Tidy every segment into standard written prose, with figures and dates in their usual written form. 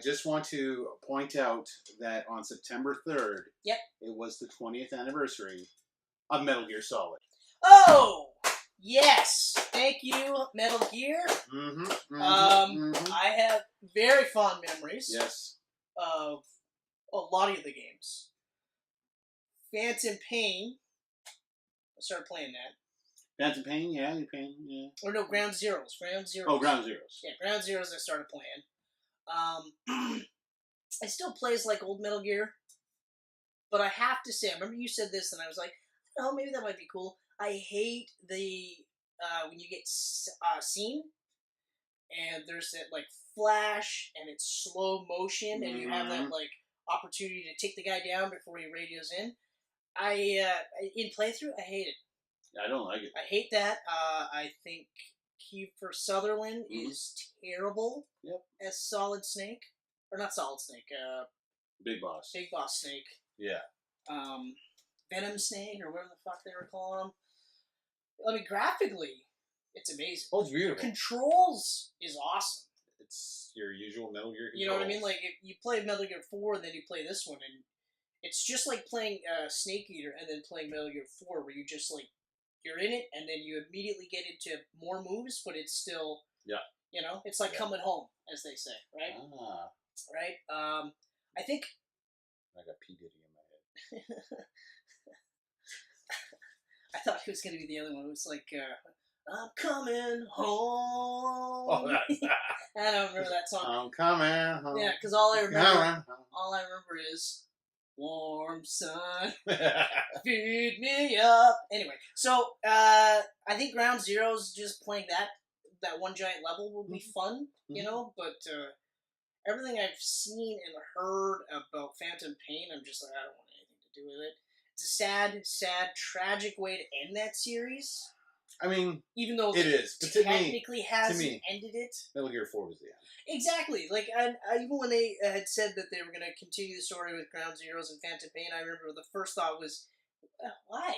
just want to point out that on September 3rd, Yep. it was the 20th anniversary of Metal Gear Solid. Oh! Yes! Thank you, Metal Gear. I have very fond memories of a lot of the games. Phantom Pain. I started playing that. Phantom Pain, yeah, you Pain, yeah. Or no, Ground Zeroes. Oh, Ground Zeroes. Yeah, Ground Zeroes I started playing. I still plays like old Metal Gear, but I have to say, I remember you said this, and I was like, oh, maybe that might be cool. I hate the when you get seen, and there's that like flash, and it's slow motion, and you have that like opportunity to take the guy down before he radios in. In playthrough, I hate it. I don't like it. I hate that. I think Kiefer Sutherland is terrible as Solid Snake. Or not Solid Snake. Big Boss. Big Boss Snake. Yeah. Venom Snake, or whatever the fuck they were calling him. I mean, graphically, it's amazing. Oh, it's beautiful. Controls is awesome. It's your usual Metal Gear controls. You know what I mean? Like, if you play Metal Gear 4 and then you play this one, and it's just like playing Snake Eater and then playing Metal Gear 4, where you just, like, you're in it, and then you immediately get into more moves, but it's still, you know, it's like coming home, as they say, right? Right? I think... I got P. Diddy in my head. I thought it was going to be the other one. It was like, I'm coming home. Oh, that's that. I don't remember that song. I'm coming home. Yeah, because all I remember is... warm sun, feed me up. Anyway, so I think Ground Zeroes, just playing that one giant level will be fun, you know. But everything I've seen and heard about Phantom Pain, I'm just like, I don't want anything to do with it. It's a sad, tragic way to end that series. I mean, even though it is, but technically hasn't ended it. Metal Gear 4 was the end. Exactly. Like, even when they had said that they were going to continue the story with Ground Zeroes and Phantom Pain, I remember the first thought was, why?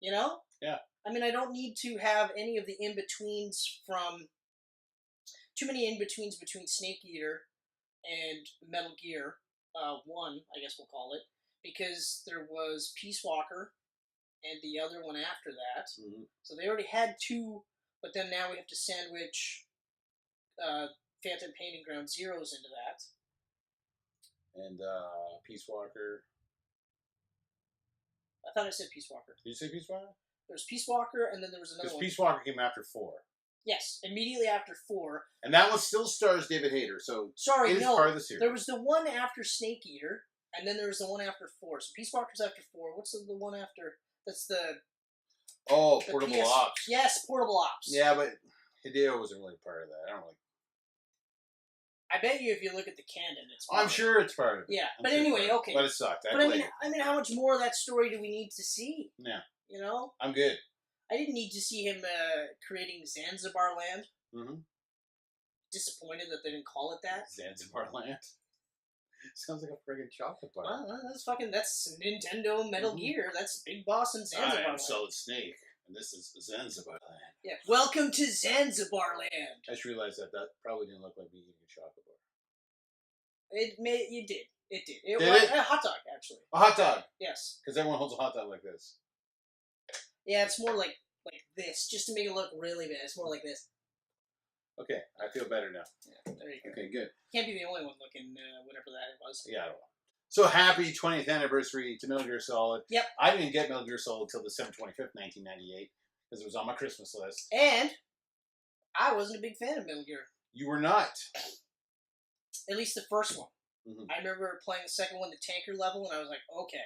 You know? Yeah. I mean, I don't need to have any of the in-betweens from... Too many in-betweens between Snake Eater and Metal Gear 1, I guess we'll call it, because there was Peace Walker and the other one after that. So they already had two, but then now we have to sandwich Phantom Pain and Ground Zeroes into that. And Peace Walker. I thought I said Peace Walker. Did you say Peace Walker? There was Peace Walker, and then there was another one. Because Peace Walker came after 4. Yes, immediately after 4. And that one still stars David Hayter, so sorry, it is part of the series. There was the one after Snake Eater, and then there was the one after 4. So Peace Walker's after 4. What's the one after? That's the... Oh, Portable Ops. Yes, Portable Ops. Yeah, but Hideo wasn't really part of that. I don't really... I bet you if you look at the canon, it's part I'm sure it's part of it. Yeah, but anyway, okay. But it sucked. I mean, how much more of that story do we need to see? Yeah. You know? I'm good. I didn't need to see him creating Zanzibar Land. Disappointed that they didn't call it that. Zanzibar Land? Sounds like a friggin' chocolate bar. Well, that's Nintendo Metal Gear. That's Big Boss and Zanzibar I am Land. Solid Snake, and this is Zanzibar Land. Yeah, welcome to Zanzibar Land. I just realized that probably didn't look like me eating a chocolate bar. It did. It Did was it? a hot dog, actually. A hot dog? Yes. Because everyone holds a hot dog like this. Yeah, it's more like this, just to make it look really bad. It's more like this. Okay, I feel better now. Yeah, there you go. Okay, good. Can't be the only one looking whatever that was. Yeah, I don't know. So happy 20th anniversary to Metal Gear Solid. Yep. I didn't get Metal Gear Solid until December 25th, 1998, because it was on my Christmas list. And I wasn't a big fan of Metal Gear. You were not. At least the first one. I remember playing the second one, the tanker level, and I was like, okay,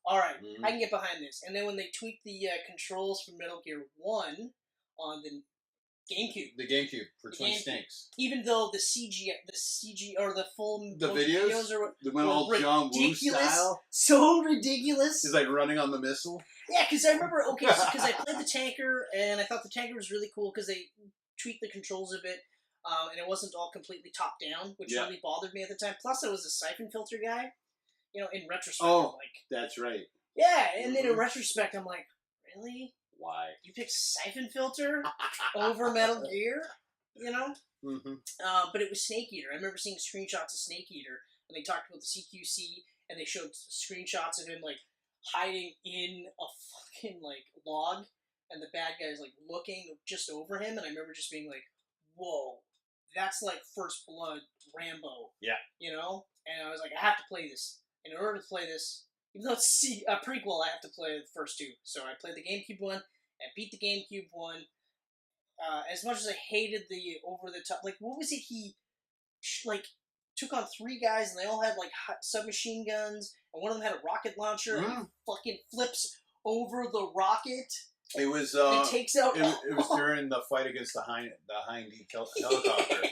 all right, I can get behind this. And then when they tweaked the controls for Metal Gear 1 on the GameCube. The GameCube for Twin Snakes. Even though the CG or the full videos were all John Woo style. So ridiculous. He's like running on the missile. Yeah, because I remember, because I played the tanker, and I thought the tanker was really cool because they tweaked the controls a bit, and it wasn't all completely top down, which really bothered me at the time. Plus, I was a siphon filter guy. You know, in retrospect, I'm like, that's right. Yeah, and then in retrospect, I'm like, really? Why? You picked Siphon Filter over Metal Gear? You know? But it was Snake Eater. I remember seeing screenshots of Snake Eater, and they talked about the CQC, and they showed screenshots of him like hiding in a fucking like log, and the bad guy's like looking just over him, and I remember just being like, "Whoa, that's like First Blood Rambo." Yeah. You know, and I was like, I have to play this. And in order to play this, even though it's a prequel, I have to play the first two. So I played the GameCube one and beat the GameCube one. As much as I hated the over the top, like what was it? He like took on 3 guys and they all had like submachine guns, and one of them had a rocket launcher and he fucking flips over the rocket. It was. And takes out. It was during the fight against the Hind helicopter,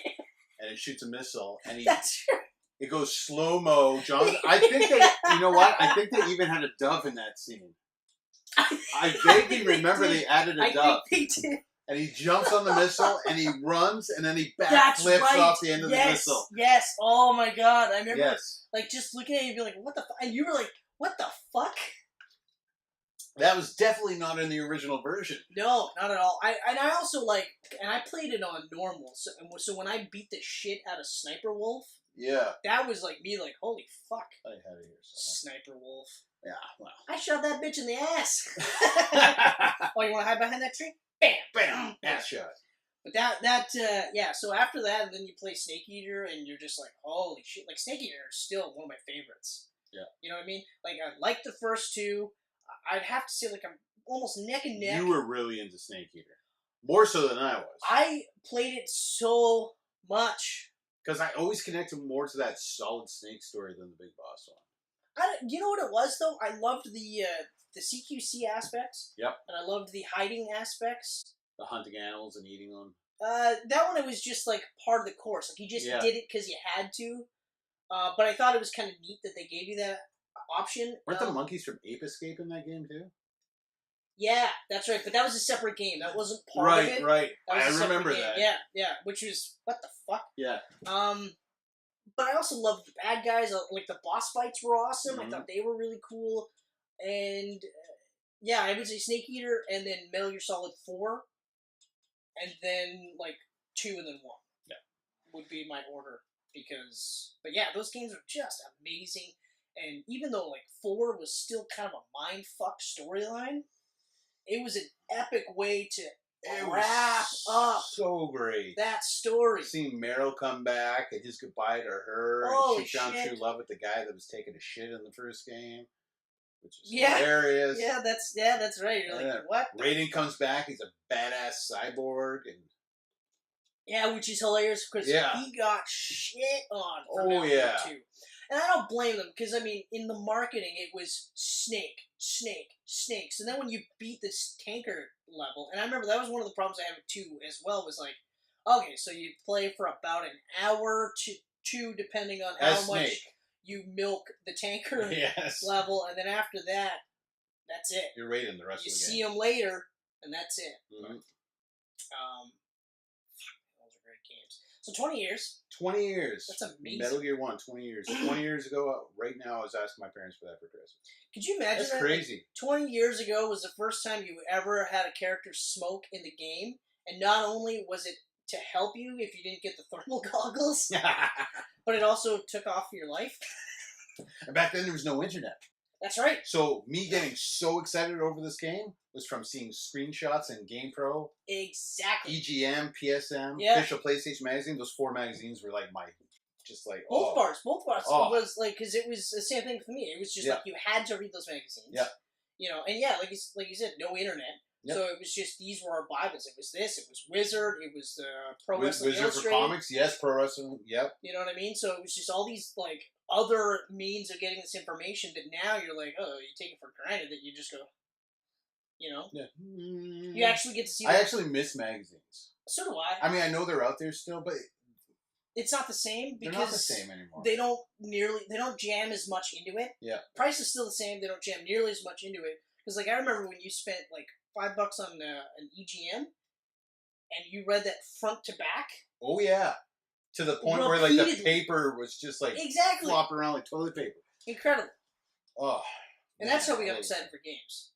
and it shoots a missile, and he. That's right. It goes slow-mo. John, I think they, you know what? I think they even had a dove in that scene. I vaguely remember they added a dove. I think they did. And he jumps on the missile, and he runs, and then he backflips off the end of the missile. Yes. Oh my god. I remember, yes. like, just looking at you and being like, what the fuck? And you were like, what the fuck? That was definitely not in the original version. No, not at all. I also, like, and I played it on normal, so when I beat the shit out of Sniper Wolf, yeah, that was like me, like, holy fuck. I had it here somewhere. Sniper Wolf. Yeah, well. I shot that bitch in the ass. Oh, you want to hide behind that tree? Bam! Bam! Ass shot. But yeah, so after that, then you play Snake Eater, and you're just like, holy shit. Like, Snake Eater is still one of my favorites. Yeah. You know what I mean? Like, I like the first two. I'd have to say, like, I'm almost neck and neck. You were really into Snake Eater. More so than I was. I played it so much. Because I always connected more to that Solid Snake story than the Big Boss one. You know what it was, though? I loved the CQC aspects. Yep. And I loved the hiding aspects. The hunting animals and eating them. That one, it was just, like, part of the course. Like, you just did it because you had to. But I thought it was kind of neat that they gave you that option. Weren't the monkeys from Ape Escape in that game, too? Yeah, that's right. But that was a separate game. That wasn't part of it. Right. I remember that. Yeah. Which was, what the fuck? Yeah. But I also loved the bad guys. Like, the boss fights were awesome. Mm-hmm. I thought they were really cool. And, yeah, I would say Snake Eater, and then Metal Gear Solid 4. And then, like, 2 and then 1. Yeah. Would be my order. But yeah, those games are just amazing. And even though, like, 4 was still kind of a mindfuck storyline, it was an epic way to wrap up so great that story. Seeing Meryl come back and his goodbye to her, and she found true love with the guy that was taking a shit in the first game, which is hilarious. Yeah, that's right. You're like, what? Raiden comes back. He's a badass cyborg, and yeah, which is hilarious because he got shit on. For too. And I don't blame them, because, I mean, in the marketing, it was Snake. So then when you beat this tanker level, and I remember that was one of the problems I had with 2 as well, was like, okay, so you play for about an hour to 2, depending on how much you milk the tanker level, and then after that, that's it. You're raiding the rest of the game. You see them later, and that's it. Mm-hmm. Those are great games. So 20 years. 20 years. That's amazing. Metal Gear 1, 20 years. 20 years ago, right now, I was asking my parents for that for Christmas. Could you imagine that? That's crazy. Like, 20 years ago was the first time you ever had a character smoke in the game, and not only was it to help you if you didn't get the thermal goggles, but it also took off your life. And back then, there was no internet. That's right. So, me getting so excited over this game was from seeing screenshots in GamePro. Exactly. EGM, PSM, Official PlayStation Magazine. Those 4 magazines were like my, just like, Both bars. It was like, because it was the same thing for me. It was just like, you had to read those magazines. Yeah. You know, and like you said, no internet. Yep. So it was just, these were our Bibles. It was this, it was Wizard, it was Pro Wrestling Wizard Illustrated. for comics, yes, Pro Wrestling, yep. You know what I mean? So it was just all these, like, other means of getting this information that now you're like, oh, you take it for granted that you just go, you know? Yeah. You actually get to see I actually miss magazines. So do I. I mean, I know they're out there still, but it's not the same because they're not the same anymore. They don't jam as much into it. Yeah. Price is still the same. They don't jam nearly as much into it. Because, like, I remember when you spent, like, $5 on an EGM, and you read that front to back. Oh, yeah. To the point where, like, the paper was just, like, flopping around like toilet paper. Incredible. Oh. And that's how we got excited for games.